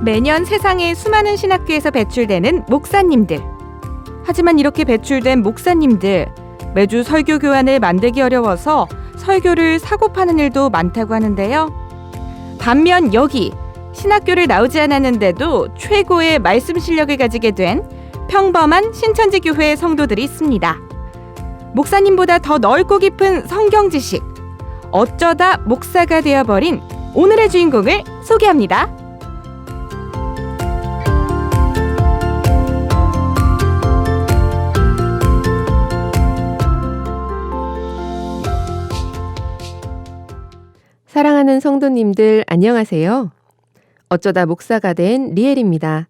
매년 세상에 수많은 신학교에서 배출되는 목사님들. 하지만 이렇게 배출된 목사님들, 매주 설교 교환을 만들기 어려워서 설교를 사고 파는 일도 많다고 하는데요. 반면 여기 신학교를 나오지 않았는데도 최고의 말씀 실력을 가지게 된 평범한 신천지 교회의 성도들이 있습니다. 목사님보다 더 넓고 깊은 성경 지식, 어쩌다 목사가 되어버린 오늘의 주인공을 소개합니다. 사랑하는 성도님들 안녕하세요. 어쩌다 목사가 된 리엘입니다.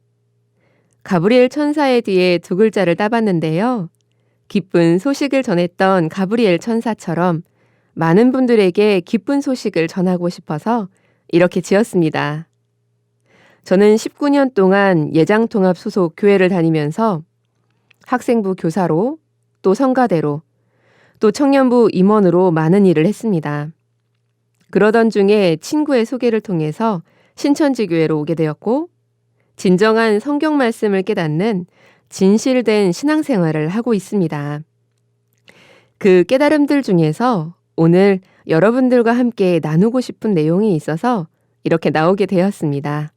가브리엘 천사의 뒤에 두 글자를 따봤는데요. 기쁜 소식을 전했던 가브리엘 천사처럼 많은 분들에게 기쁜 소식을 전하고 싶어서 이렇게 지었습니다. 저는 19년 동안 예장통합 소속 교회를 다니면서 학생부 교사로, 또 성가대로, 또 청년부 임원으로 많은 일을 했습니다. 그러던 중에 친구의 소개를 통해서 신천지 교회로 오게 되었고, 진정한 성경 말씀을 깨닫는 진실된 신앙생활을 하고 있습니다. 그 깨달음들 중에서 오늘 여러분들과 함께 나누고 싶은 내용이 있어서 이렇게 나오게 되었습니다.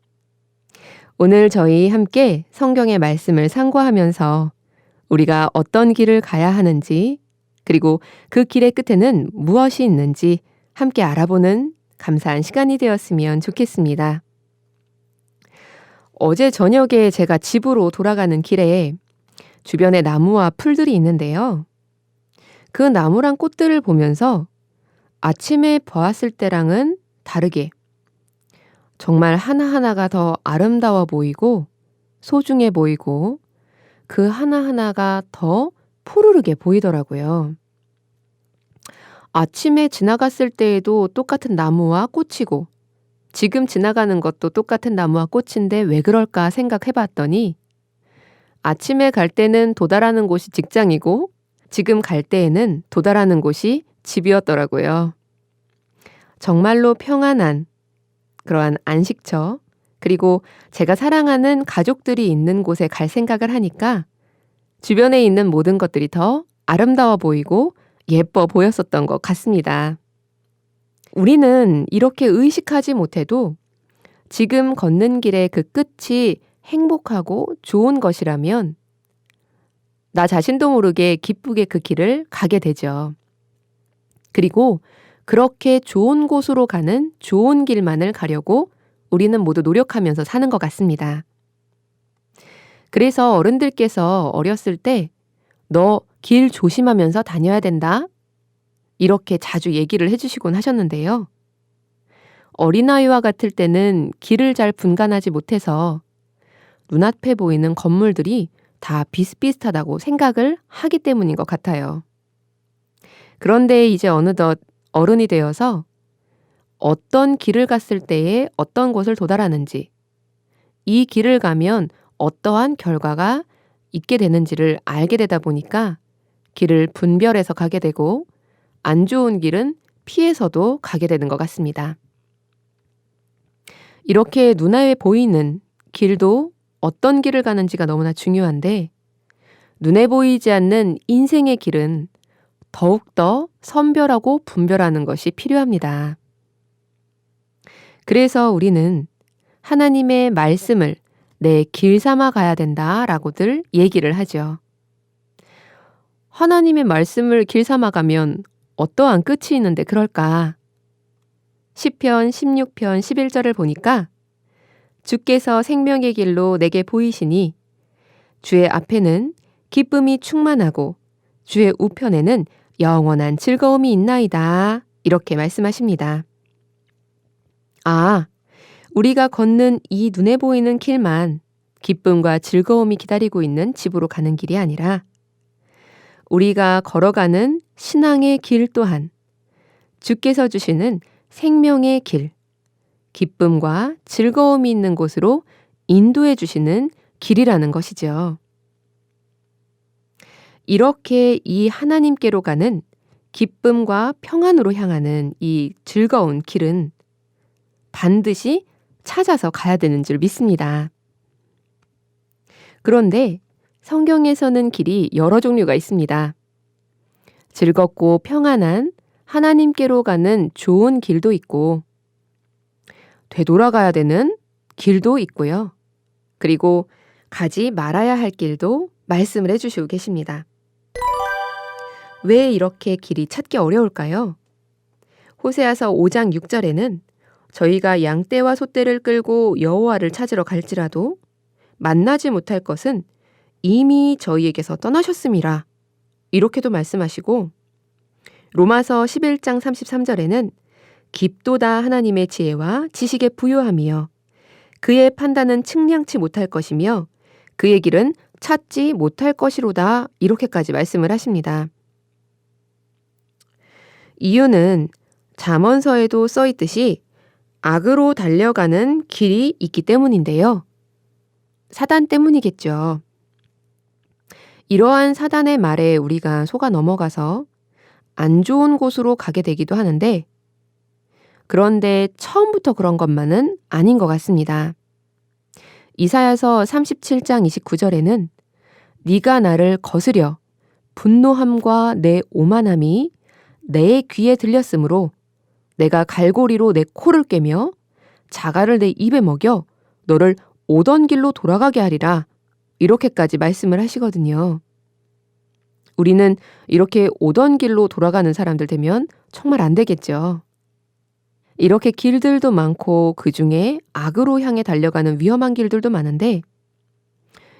오늘 저희 함께 성경의 말씀을 상고하면서 우리가 어떤 길을 가야 하는지, 그리고 그 길의 끝에는 무엇이 있는지 함께 알아보는 감사한 시간이 되었으면 좋겠습니다. 어제 저녁에 제가 집으로 돌아가는 길에 주변에 나무와 풀들이 있는데요. 그 나무랑 꽃들을 보면서 아침에 보았을 때랑은 다르게 정말 하나하나가 더 아름다워 보이고 소중해 보이고 그 하나하나가 더 푸르르게 보이더라고요. 아침에 지나갔을 때에도 똑같은 나무와 꽃이고 지금 지나가는 것도 똑같은 나무와 꽃인데 왜 그럴까 생각해 봤더니 아침에 갈 때는 도달하는 곳이 직장이고 지금 갈 때에는 도달하는 곳이 집이었더라고요. 정말로 평안한 그러한 안식처, 그리고 제가 사랑하는 가족들이 있는 곳에 갈 생각을 하니까 주변에 있는 모든 것들이 더 아름다워 보이고 예뻐 보였었던 것 같습니다. 우리는 이렇게 의식하지 못해도 지금 걷는 길의 그 끝이 행복하고 좋은 것이라면 나 자신도 모르게 기쁘게 그 길을 가게 되죠. 그리고 그렇게 좋은 곳으로 가는 좋은 길만을 가려고 우리는 모두 노력하면서 사는 것 같습니다. 그래서 어른들께서 어렸을 때 너 길 조심하면서 다녀야 된다. 이렇게 자주 얘기를 해주시곤 하셨는데요. 어린아이와 같을 때는 길을 잘 분간하지 못해서 눈앞에 보이는 건물들이 다 비슷비슷하다고 생각을 하기 때문인 것 같아요. 그런데 이제 어느덧 어른이 되어서 어떤 길을 갔을 때에 어떤 곳을 도달하는지, 이 길을 가면 어떠한 결과가 있게 되는지를 알게 되다 보니까 길을 분별해서 가게 되고 안 좋은 길은 피해서도 가게 되는 것 같습니다. 이렇게 눈에 보이는 길도 어떤 길을 가는지가 너무나 중요한데 눈에 보이지 않는 인생의 길은 더욱더 선별하고 분별하는 것이 필요합니다. 그래서 우리는 하나님의 말씀을 내 길 삼아 가야 된다라고들 얘기를 하죠. 하나님의 말씀을 길 삼아 가면 어떠한 끝이 있는데 그럴까? 시편 16편 11절을 보니까 주께서 생명의 길로 내게 보이시니 주의 앞에는 기쁨이 충만하고 주의 우편에는 영원한 즐거움이 있나이다. 이렇게 말씀하십니다. 우리가 걷는 이 눈에 보이는 길만 기쁨과 즐거움이 기다리고 있는 집으로 가는 길이 아니라 우리가 걸어가는 신앙의 길 또한 주께서 주시는 생명의 길, 기쁨과 즐거움이 있는 곳으로 인도해 주시는 길이라는 것이죠. 이렇게 이 하나님께로 가는 기쁨과 평안으로 향하는 이 즐거운 길은 반드시 찾아서 가야 되는 줄 믿습니다. 그런데 성경에서는 길이 여러 종류가 있습니다. 즐겁고 평안한 하나님께로 가는 좋은 길도 있고, 되돌아가야 되는 길도 있고요. 그리고 가지 말아야 할 길도 말씀을 해주시고 계십니다. 왜 이렇게 길이 찾기 어려울까요? 호세아서 5장 6절에는 저희가 양떼와 소떼를 끌고 여호와를 찾으러 갈지라도 만나지 못할 것은 이미 저희에게서 떠나셨음이라, 이렇게도 말씀하시고, 로마서 11장 33절에는 깊도다 하나님의 지혜와 지식의 부요함이여 그의 판단은 측량치 못할 것이며 그의 길은 찾지 못할 것이로다, 이렇게까지 말씀을 하십니다. 이유는 잠언서에도 써 있듯이 악으로 달려가는 길이 있기 때문인데요. 사단 때문이겠죠. 이러한 사단의 말에 우리가 속아 넘어가서 안 좋은 곳으로 가게 되기도 하는데, 그런데 처음부터 그런 것만은 아닌 것 같습니다. 이사야서 37장 29절에는 네가 나를 거스려 분노함과 내 오만함이 내 귀에 들렸으므로 내가 갈고리로 내 코를 꿰며 자갈을 내 입에 먹여 너를 오던 길로 돌아가게 하리라, 이렇게까지 말씀을 하시거든요. 우리는 이렇게 오던 길로 돌아가는 사람들 되면 정말 안 되겠죠. 이렇게 길들도 많고 그 중에 악으로 향해 달려가는 위험한 길들도 많은데,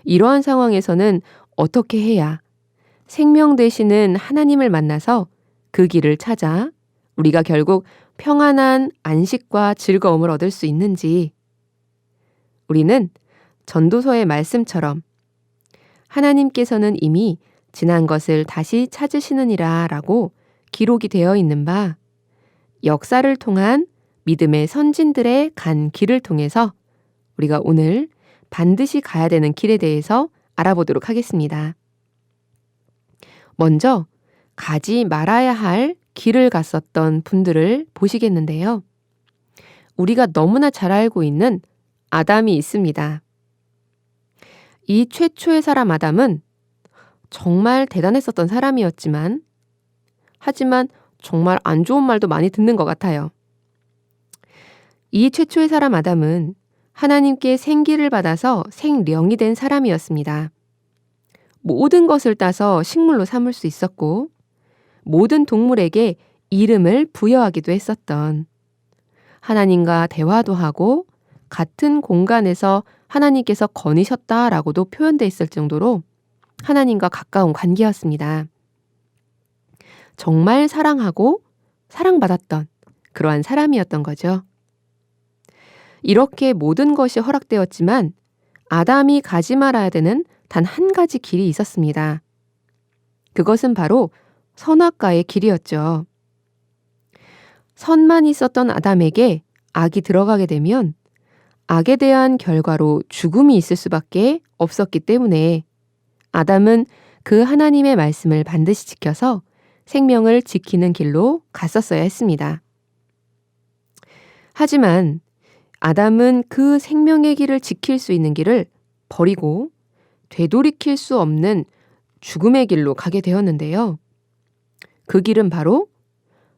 이러한 상황에서는 어떻게 해야 생명 되시는 하나님을 만나서 그 길을 찾아 우리가 결국 평안한 안식과 즐거움을 얻을 수 있는지, 우리는 전도서의 말씀처럼 하나님께서는 이미 지난 것을 다시 찾으시느니라 라고 기록이 되어 있는 바, 역사를 통한 믿음의 선진들의 간 길을 통해서 우리가 오늘 반드시 가야 되는 길에 대해서 알아보도록 하겠습니다. 먼저 가지 말아야 할 길을 갔었던 분들을 보시겠는데요. 우리가 너무나 잘 알고 있는 아담이 있습니다. 이 최초의 사람 아담은 정말 대단했었던 사람이었지만, 하지만 정말 안 좋은 말도 많이 듣는 것 같아요. 이 최초의 사람 아담은 하나님께 생기를 받아서 생령이 된 사람이었습니다. 모든 것을 따서 식물로 삼을 수 있었고, 모든 동물에게 이름을 부여하기도 했었던, 하나님과 대화도 하고 같은 공간에서 하나님께서 거니셨다라고도 표현돼 있을 정도로 하나님과 가까운 관계였습니다. 정말 사랑하고 사랑받았던 그러한 사람이었던 거죠. 이렇게 모든 것이 허락되었지만 아담이 가지 말아야 되는 단 한 가지 길이 있었습니다. 그것은 바로 선악과의 길이었죠. 선만 있었던 아담에게 악이 들어가게 되면 악에 대한 결과로 죽음이 있을 수밖에 없었기 때문에 아담은 그 하나님의 말씀을 반드시 지켜서 생명을 지키는 길로 갔었어야 했습니다. 하지만 아담은 그 생명의 길을 지킬 수 있는 길을 버리고 되돌이킬 수 없는 죽음의 길로 가게 되었는데요. 그 길은 바로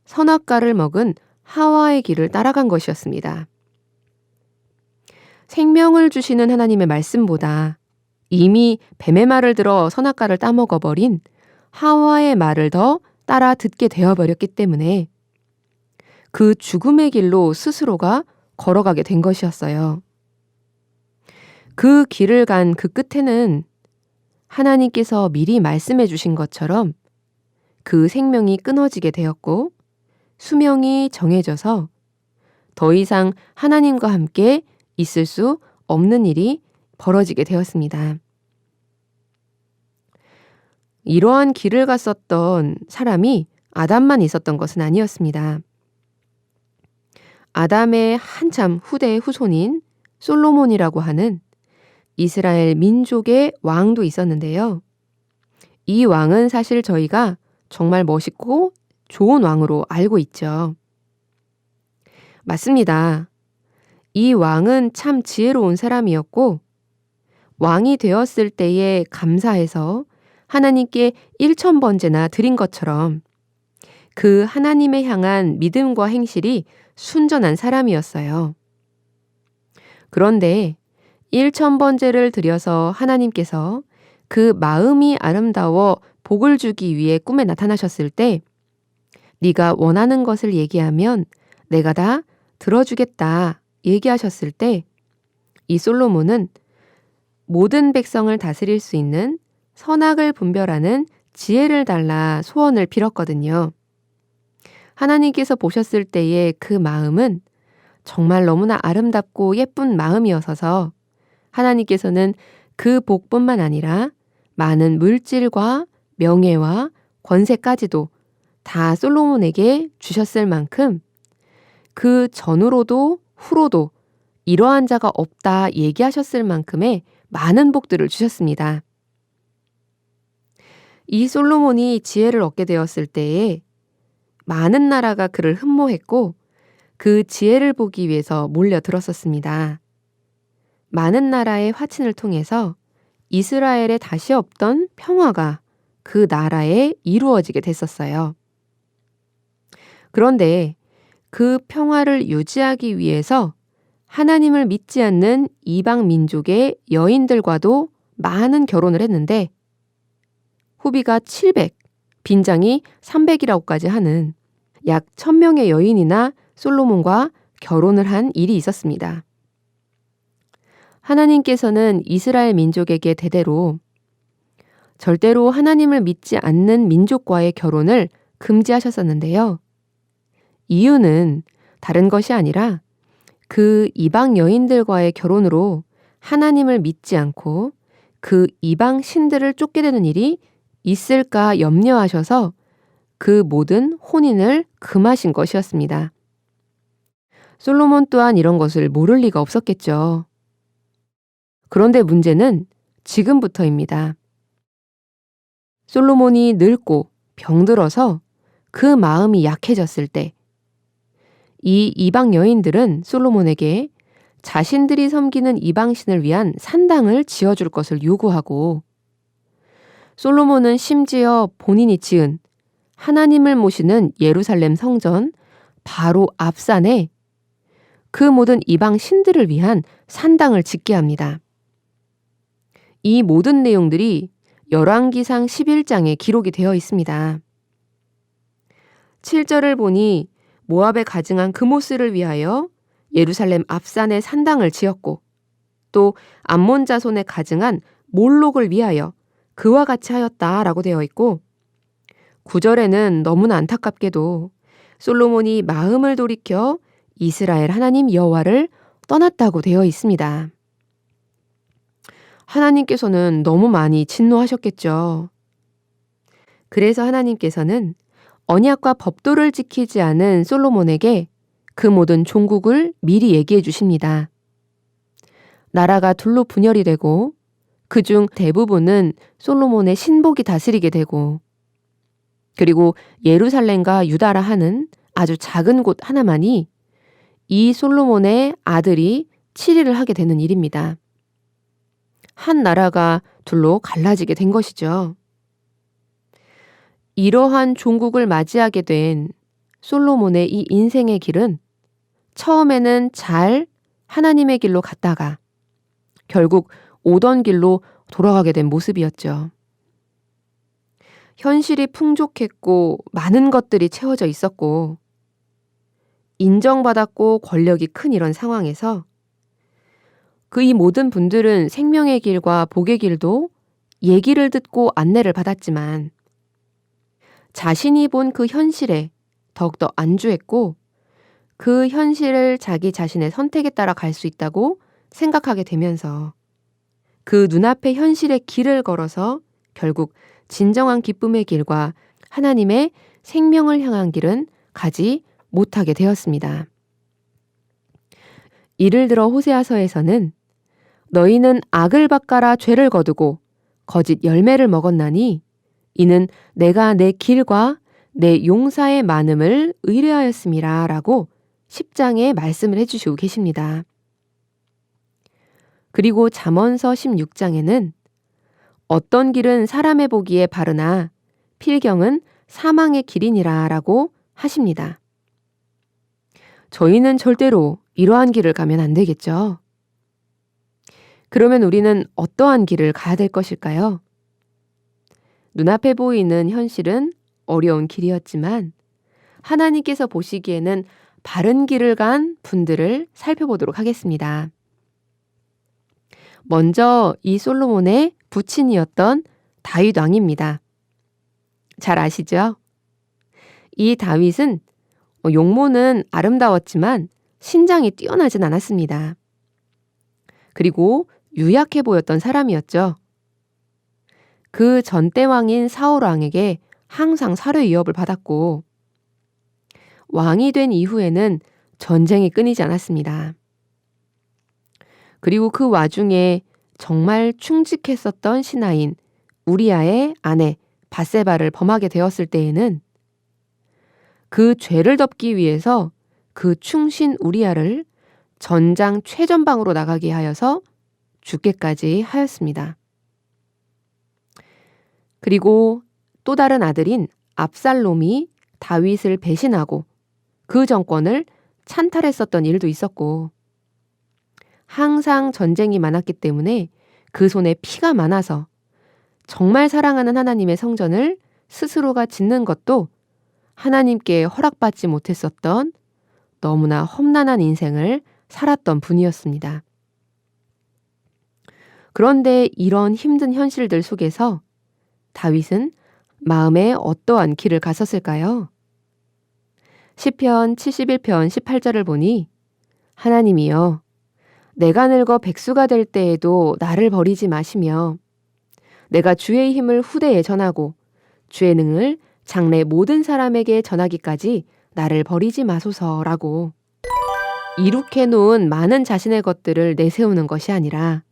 선악과를 먹은 하와의 길을 따라간 것이었습니다. 생명을 주시는 하나님의 말씀보다 이미 뱀의 말을 들어 선악과를 따먹어버린 하와의 말을 더 따라 듣게 되어버렸기 때문에 그 죽음의 길로 스스로가 걸어가게 된 것이었어요. 그 길을 간 그 끝에는 하나님께서 미리 말씀해 주신 것처럼 그 생명이 끊어지게 되었고 수명이 정해져서 더 이상 하나님과 함께 있을 수 없는 일이 벌어지게 되었습니다. 이러한 길을 갔었던 사람이 아담만 있었던 것은 아니었습니다. 아담의 한참 후대의 후손인 솔로몬이라고 하는 이스라엘 민족의 왕도 있었는데요. 이 왕은 사실 저희가 정말 멋있고 좋은 왕으로 알고 있죠. 맞습니다. 이 왕은 참 지혜로운 사람이었고 왕이 되었을 때에 감사해서 하나님께 1,000번제나 드린 것처럼 그 하나님에 향한 믿음과 행실이 순전한 사람이었어요. 그런데 1,000번제를 드려서 하나님께서 그 마음이 아름다워 복을 주기 위해 꿈에 나타나셨을 때 네가 원하는 것을 얘기하면 내가 다 들어주겠다 얘기하셨을 때 이 솔로몬은 모든 백성을 다스릴 수 있는 선악을 분별하는 지혜를 달라 소원을 빌었거든요. 하나님께서 보셨을 때의 그 마음은 정말 너무나 아름답고 예쁜 마음이어서 하나님께서는 그 복뿐만 아니라 많은 물질과 명예와 권세까지도 다 솔로몬에게 주셨을 만큼 그 전후로도 후로도 이러한 자가 없다 얘기하셨을 만큼의 많은 복들을 주셨습니다. 이 솔로몬이 지혜를 얻게 되었을 때에 많은 나라가 그를 흠모했고 그 지혜를 보기 위해서 몰려들었었습니다. 많은 나라의 화친을 통해서 이스라엘에 다시 없던 평화가 그 나라에 이루어지게 됐었어요. 그런데 그 평화를 유지하기 위해서 하나님을 믿지 않는 이방 민족의 여인들과도 많은 결혼을 했는데 후비가 700, 빈장이 300이라고까지 하는 약 1,000명의 여인이나 솔로몬과 결혼을 한 일이 있었습니다. 하나님께서는 이스라엘 민족에게 대대로 절대로 하나님을 믿지 않는 민족과의 결혼을 금지하셨었는데요. 이유는 다른 것이 아니라 그 이방 여인들과의 결혼으로 하나님을 믿지 않고 그 이방 신들을 쫓게 되는 일이 있을까 염려하셔서 그 모든 혼인을 금하신 것이었습니다. 솔로몬 또한 이런 것을 모를 리가 없었겠죠. 그런데 문제는 지금부터입니다. 솔로몬이 늙고 병들어서 그 마음이 약해졌을 때 이 이방 여인들은 솔로몬에게 자신들이 섬기는 이방신을 위한 산당을 지어줄 것을 요구하고 솔로몬은 심지어 본인이 지은 하나님을 모시는 예루살렘 성전 바로 앞산에 그 모든 이방 신들을 위한 산당을 짓게 합니다. 이 모든 내용들이 열왕기상 11장에 기록이 되어 있습니다. 7절을 보니 모압에 가증한 그모스를 위하여 예루살렘 앞산에 산당을 지었고 또 암몬 자손에 가증한 몰록을 위하여 그와 같이 하였다라고 되어 있고 9절에는 너무나 안타깝게도 솔로몬이 마음을 돌이켜 이스라엘 하나님 여호와를 떠났다고 되어 있습니다. 하나님께서는 너무 많이 진노하셨겠죠. 그래서 하나님께서는 언약과 법도를 지키지 않은 솔로몬에게 그 모든 종국을 미리 얘기해 주십니다. 나라가 둘로 분열이 되고 그중 대부분은 솔로몬의 신복이 다스리게 되고 그리고 예루살렘과 유다라 하는 아주 작은 곳 하나만이 이 솔로몬의 아들이 치리를 하게 되는 일입니다. 한 나라가 둘로 갈라지게 된 것이죠. 이러한 종국을 맞이하게 된 솔로몬의 이 인생의 길은 처음에는 잘 하나님의 길로 갔다가 결국 오던 길로 돌아가게 된 모습이었죠. 현실이 풍족했고 많은 것들이 채워져 있었고 인정받았고 권력이 큰 이런 상황에서 그 이 모든 분들은 생명의 길과 복의 길도 얘기를 듣고 안내를 받았지만 자신이 본 그 현실에 더욱더 안주했고 그 현실을 자기 자신의 선택에 따라 갈 수 있다고 생각하게 되면서 그 눈앞의 현실의 길을 걸어서 결국 진정한 기쁨의 길과 하나님의 생명을 향한 길은 가지 못하게 되었습니다. 이를 들어 호세아서에서는 너희는 악을 밭가라 죄를 거두고 거짓 열매를 먹었나니 이는 내가 내 길과 내 용사의 많음을 의뢰하였음이라 라고 10장에 말씀을 해주시고 계십니다. 그리고 잠언서 16장에는 어떤 길은 사람의 보기에 바르나 필경은 사망의 길이니라 라고 하십니다. 저희는 절대로 이러한 길을 가면 안 되겠죠. 그러면 우리는 어떠한 길을 가야 될 것일까요? 눈앞에 보이는 현실은 어려운 길이었지만 하나님께서 보시기에는 바른 길을 간 분들을 살펴보도록 하겠습니다. 먼저 이 솔로몬의 부친이었던 다윗 왕입니다. 잘 아시죠? 이 다윗은 용모는 아름다웠지만 신장이 뛰어나진 않았습니다. 그리고 유약해 보였던 사람이었죠. 그 전대 왕인 사울 왕에게 항상 사료 위협을 받았고 왕이 된 이후에는 전쟁이 끊이지 않았습니다. 그리고 그 와중에 정말 충직했었던 신하인 우리아의 아내 밧세바를 범하게 되었을 때에는 그 죄를 덮기 위해서 그 충신 우리아를 전장 최전방으로 나가게 하여서 죽게까지 하였습니다. 그리고 또 다른 아들인 압살롬이 다윗을 배신하고 그 정권을 찬탈했었던 일도 있었고 항상 전쟁이 많았기 때문에 그 손에 피가 많아서 정말 사랑하는 하나님의 성전을 스스로가 짓는 것도 하나님께 허락받지 못했었던 너무나 험난한 인생을 살았던 분이었습니다. 그런데 이런 힘든 현실들 속에서 다윗은 마음에 어떠한 길을 갔었을까요? 시편 71편 18절을 보니 하나님이여 내가 늙어 백수가 될 때에도 나를 버리지 마시며 내가 주의 힘을 후대에 전하고 주의 능을 장래 모든 사람에게 전하기까지 나를 버리지 마소서라고 이룩해 놓은 많은 자신의 것들을 내세우는 것이 아니라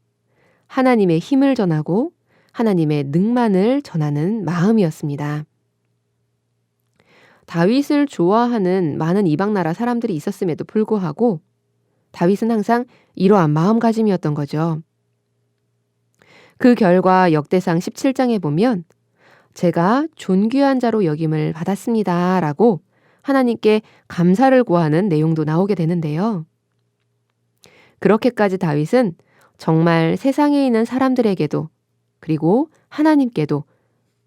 하나님의 힘을 전하고 하나님의 능만을 전하는 마음이었습니다. 다윗을 좋아하는 많은 이방 나라 사람들이 있었음에도 불구하고 다윗은 항상 이러한 마음가짐이었던 거죠. 그 결과 역대상 17장에 보면 제가 존귀한 자로 여김을 받았습니다 라고 하나님께 감사를 구하는 내용도 나오게 되는데요. 그렇게까지 다윗은 정말 세상에 있는 사람들에게도 그리고 하나님께도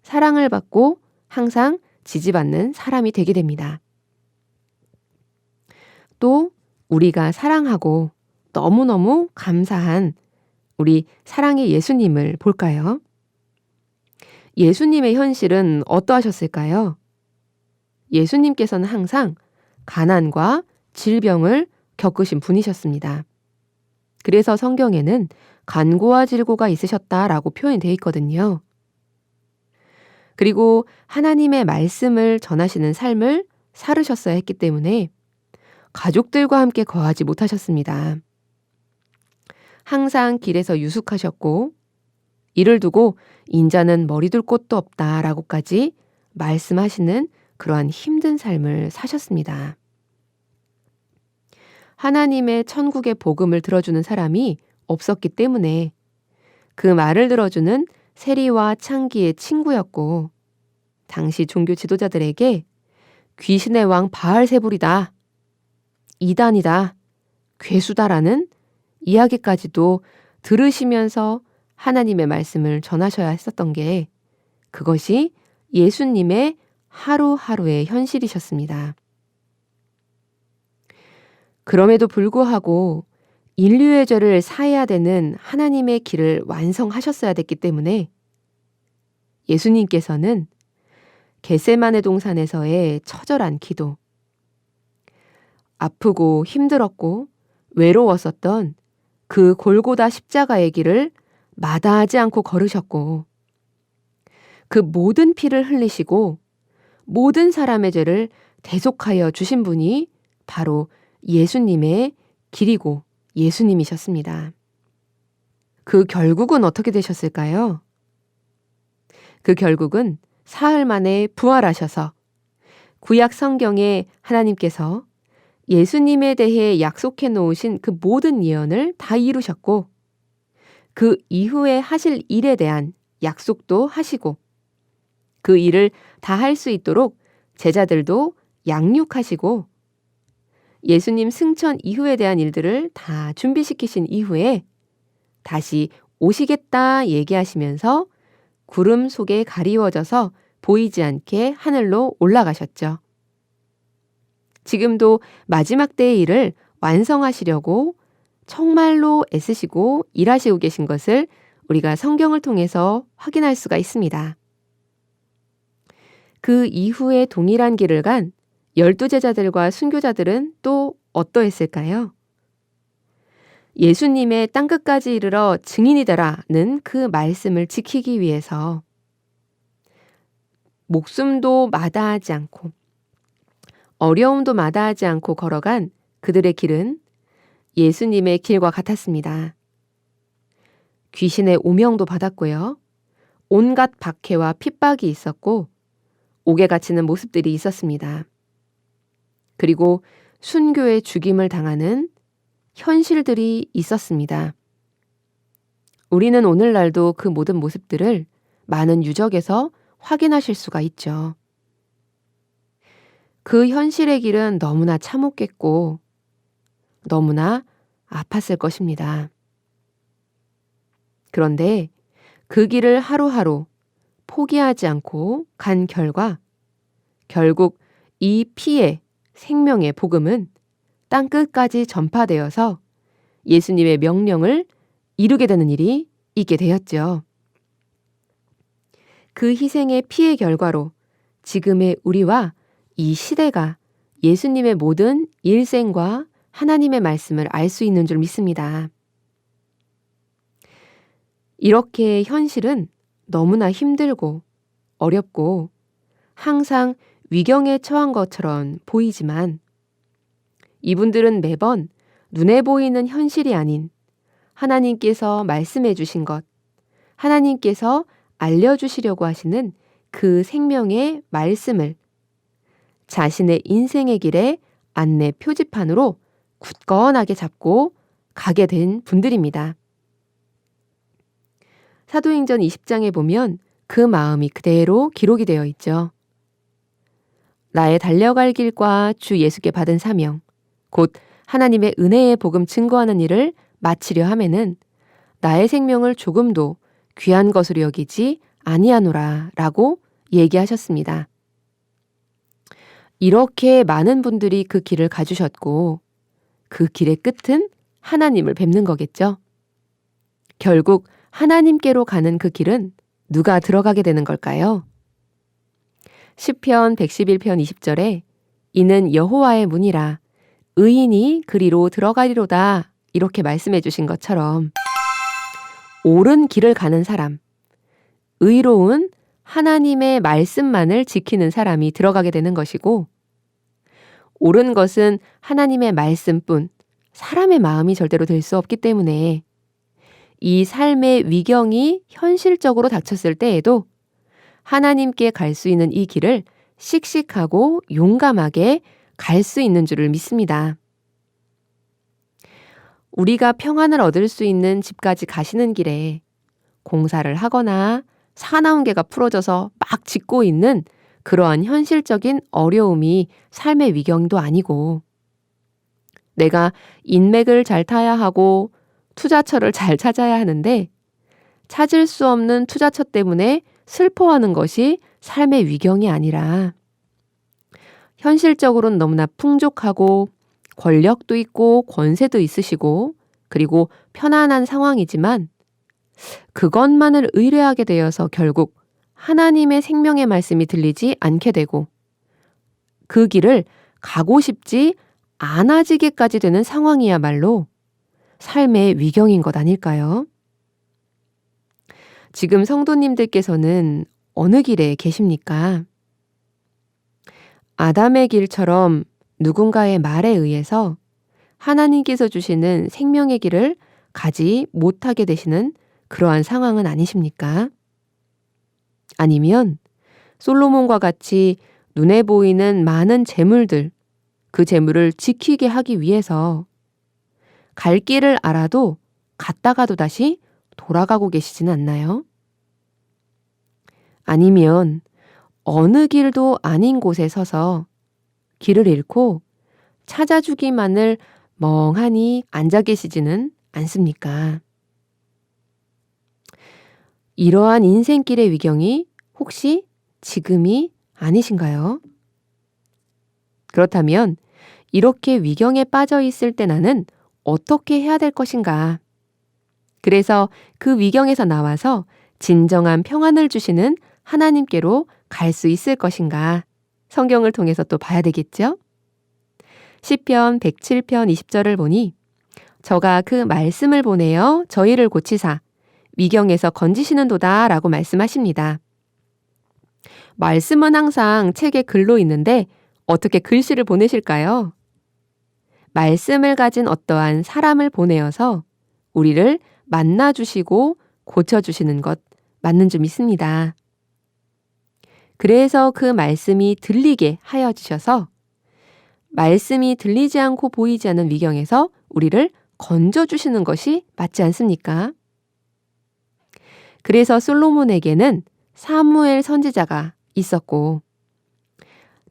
사랑을 받고 항상 지지받는 사람이 되게 됩니다. 또 우리가 사랑하고 너무너무 감사한 우리 사랑의 예수님을 볼까요? 예수님의 현실은 어떠하셨을까요? 예수님께서는 항상 가난과 질병을 겪으신 분이셨습니다. 그래서 성경에는 간고와 질고가 있으셨다라고 표현되어 있거든요. 그리고 하나님의 말씀을 전하시는 삶을 살으셨어야 했기 때문에 가족들과 함께 거하지 못하셨습니다. 항상 길에서 유숙하셨고 이를 두고 인자는 머리 둘 곳도 없다라고까지 말씀하시는 그러한 힘든 삶을 사셨습니다. 하나님의 천국의 복음을 들어주는 사람이 없었기 때문에 그 말을 들어주는 세리와 창기의 친구였고 당시 종교 지도자들에게 귀신의 왕 바알세불이다, 이단이다, 괴수다라는 이야기까지도 들으시면서 하나님의 말씀을 전하셔야 했었던 게 그것이 예수님의 하루하루의 현실이셨습니다. 그럼에도 불구하고 인류의 죄를 사해야 되는 하나님의 길을 완성하셨어야 됐기 때문에 예수님께서는 겟세마네 동산에서의 처절한 기도, 아프고 힘들었고 외로웠었던 그 골고다 십자가의 길을 마다하지 않고 걸으셨고 그 모든 피를 흘리시고 모든 사람의 죄를 대속하여 주신 분이 바로 예수님의 길이고 예수님이셨습니다. 그 결국은 어떻게 되셨을까요? 그 결국은 사흘 만에 부활하셔서 구약 성경에 하나님께서 예수님에 대해 약속해 놓으신 그 모든 예언을 다 이루셨고 그 이후에 하실 일에 대한 약속도 하시고 그 일을 다 할 수 있도록 제자들도 양육하시고 예수님 승천 이후에 대한 일들을 다 준비시키신 이후에 다시 오시겠다 얘기하시면서 구름 속에 가리워져서 보이지 않게 하늘로 올라가셨죠. 지금도 마지막 때의 일을 완성하시려고 정말로 애쓰시고 일하시고 계신 것을 우리가 성경을 통해서 확인할 수가 있습니다. 그 이후에 동일한 길을 간 12제자들과 순교자들은 또 어떠했을까요? 예수님의 땅끝까지 이르러 증인이 되라는 그 말씀을 지키기 위해서 목숨도 마다하지 않고 어려움도 마다하지 않고 걸어간 그들의 길은 예수님의 길과 같았습니다. 귀신의 오명도 받았고요. 온갖 박해와 핍박이 있었고 옥에 갇히는 모습들이 있었습니다. 그리고 순교의 죽임을 당하는 현실들이 있었습니다. 우리는 오늘날도 그 모든 모습들을 많은 유적에서 확인하실 수가 있죠. 그 현실의 길은 너무나 참혹했고 너무나 아팠을 것입니다. 그런데 그 길을 하루하루 포기하지 않고 간 결과 결국 이 피의 생명의 복음은 땅끝까지 전파되어서 예수님의 명령을 이루게 되는 일이 있게 되었죠. 그 희생의 피의 결과로 지금의 우리와 이 시대가 예수님의 모든 일생과 하나님의 말씀을 알 수 있는 줄 믿습니다. 이렇게 현실은 너무나 힘들고 어렵고 항상 위경에 처한 것처럼 보이지만 이분들은 매번 눈에 보이는 현실이 아닌 하나님께서 말씀해 주신 것, 하나님께서 알려주시려고 하시는 그 생명의 말씀을 자신의 인생의 길에 안내 표지판으로 굳건하게 잡고 가게 된 분들입니다. 사도행전 20장에 보면 그 마음이 그대로 기록이 되어 있죠. 나의 달려갈 길과 주 예수께 받은 사명, 곧 하나님의 은혜의 복음 증거하는 일을 마치려 하면은 나의 생명을 조금도 귀한 것으로 여기지 아니하노라 라고 얘기하셨습니다. 이렇게 많은 분들이 그 길을 가주셨고 그 길의 끝은 하나님을 뵙는 거겠죠. 결국 하나님께로 가는 그 길은 누가 들어가게 되는 걸까요? 시편 111편 20절에 이는 여호와의 문이라 의인이 그리로 들어가리로다 이렇게 말씀해 주신 것처럼 옳은 길을 가는 사람, 의로운 하나님의 말씀만을 지키는 사람이 들어가게 되는 것이고 옳은 것은 하나님의 말씀뿐 사람의 마음이 절대로 될 수 없기 때문에 이 삶의 위경이 현실적으로 닥쳤을 때에도 하나님께 갈 수 있는 이 길을 씩씩하고 용감하게 갈 수 있는 줄을 믿습니다. 우리가 평안을 얻을 수 있는 집까지 가시는 길에 공사를 하거나 사나운 개가 풀어져서 막 짖고 있는 그러한 현실적인 어려움이 삶의 위경도 아니고 내가 인맥을 잘 타야 하고 투자처를 잘 찾아야 하는데 찾을 수 없는 투자처 때문에 슬퍼하는 것이 삶의 위경이 아니라 현실적으로는 너무나 풍족하고 권력도 있고 권세도 있으시고 그리고 편안한 상황이지만 그것만을 의뢰하게 되어서 결국 하나님의 생명의 말씀이 들리지 않게 되고 그 길을 가고 싶지 않아지게까지 되는 상황이야말로 삶의 위경인 것 아닐까요? 지금 성도님들께서는 어느 길에 계십니까? 아담의 길처럼 누군가의 말에 의해서 하나님께서 주시는 생명의 길을 가지 못하게 되시는 그러한 상황은 아니십니까? 아니면 솔로몬과 같이 눈에 보이는 많은 재물들, 그 재물을 지키게 하기 위해서 갈 길을 알아도 갔다가도 다시 돌아가고 계시진 않나요? 아니면 어느 길도 아닌 곳에 서서 길을 잃고 찾아주기만을 멍하니 앉아 계시지는 않습니까? 이러한 인생길의 위경이 혹시 지금이 아니신가요? 그렇다면 이렇게 위경에 빠져 있을 때 나는 어떻게 해야 될 것인가? 그래서 그 위경에서 나와서 진정한 평안을 주시는 하나님께로 갈 수 있을 것인가? 성경을 통해서 또 봐야 되겠죠? 시편 107편 20절을 보니 저가 그 말씀을 보내어 저희를 고치사 위경에서 건지시는도다 라고 말씀하십니다. 말씀은 항상 책에 글로 있는데 어떻게 글씨를 보내실까요? 말씀을 가진 어떠한 사람을 보내어서 우리를 만나주시고 고쳐주시는 것 맞는 줄 믿습니다. 그래서 그 말씀이 들리게 하여 주셔서 말씀이 들리지 않고 보이지 않는 위경에서 우리를 건져주시는 것이 맞지 않습니까? 그래서 솔로몬에게는 사무엘 선지자가 있었고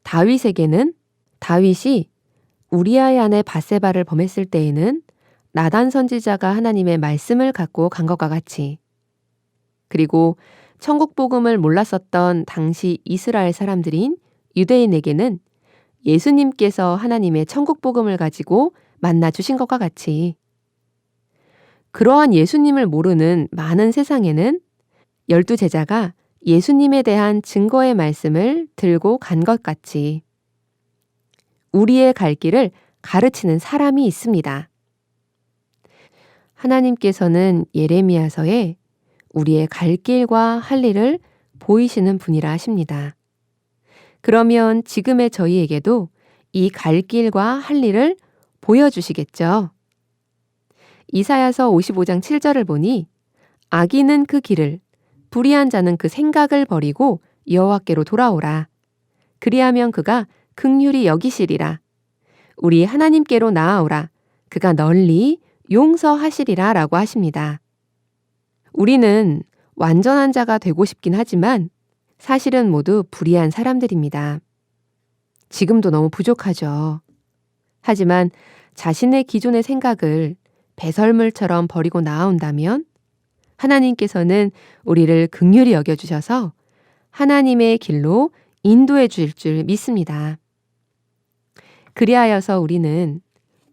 다윗에게는 다윗이 우리아의 아내 밧세바를 범했을 때에는 나단 선지자가 하나님의 말씀을 갖고 간 것과 같이 그리고 천국 복음을 몰랐었던 당시 이스라엘 사람들인 유대인에게는 예수님께서 하나님의 천국 복음을 가지고 만나 주신 것과 같이 그러한 예수님을 모르는 많은 세상에는 12제자가 예수님에 대한 증거의 말씀을 들고 간 것 같이 우리의 갈 길을 가르치는 사람이 있습니다. 하나님께서는 예레미야서에 우리의 갈 길과 할 일을 보이시는 분이라 하십니다. 그러면 지금의 저희에게도 이 갈 길과 할 일을 보여주시겠죠. 이사야서 55장 7절을 보니 악인은 그 길을 불의한 자는 그 생각을 버리고 여호와께로 돌아오라. 그리하면 그가 긍휼히 여기시리라. 우리 하나님께로 나아오라. 그가 널리 용서하시리라 라고 하십니다. 우리는 완전한 자가 되고 싶긴 하지만 사실은 모두 불의한 사람들입니다. 지금도 너무 부족하죠. 하지만 자신의 기존의 생각을 배설물처럼 버리고 나아온다면 하나님께서는 우리를 긍휼히 여겨주셔서 하나님의 길로 인도해 주실 줄 믿습니다. 그리하여서 우리는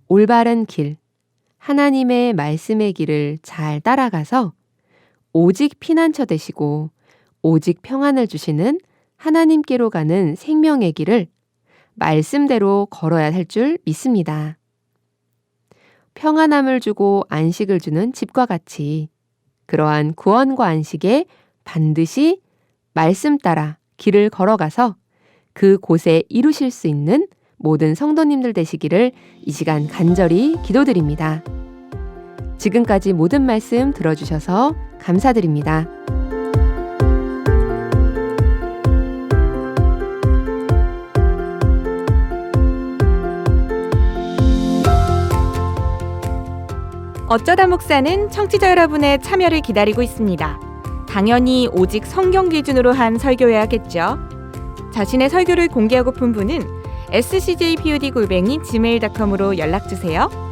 올바른 길, 하나님의 말씀의 길을 잘 따라가서 오직 피난처 되시고 오직 평안을 주시는 하나님께로 가는 생명의 길을 말씀대로 걸어야 할 줄 믿습니다. 평안함을 주고 안식을 주는 집과 같이 그러한 구원과 안식에 반드시 말씀 따라 길을 걸어가서 그 곳에 이루실 수 있는 모든 성도님들 되시기를 이 시간 간절히 기도드립니다. 지금까지 모든 말씀 들어주셔서 감사드립니다. 어쩌다 목사는 청취자 여러분의 참여를 기다리고 있습니다. 당연히 오직 성경 기준으로 한 설교여야겠죠. 자신의 설교를 공개하고픈 분은 scjpod@gmail.com으로 연락주세요.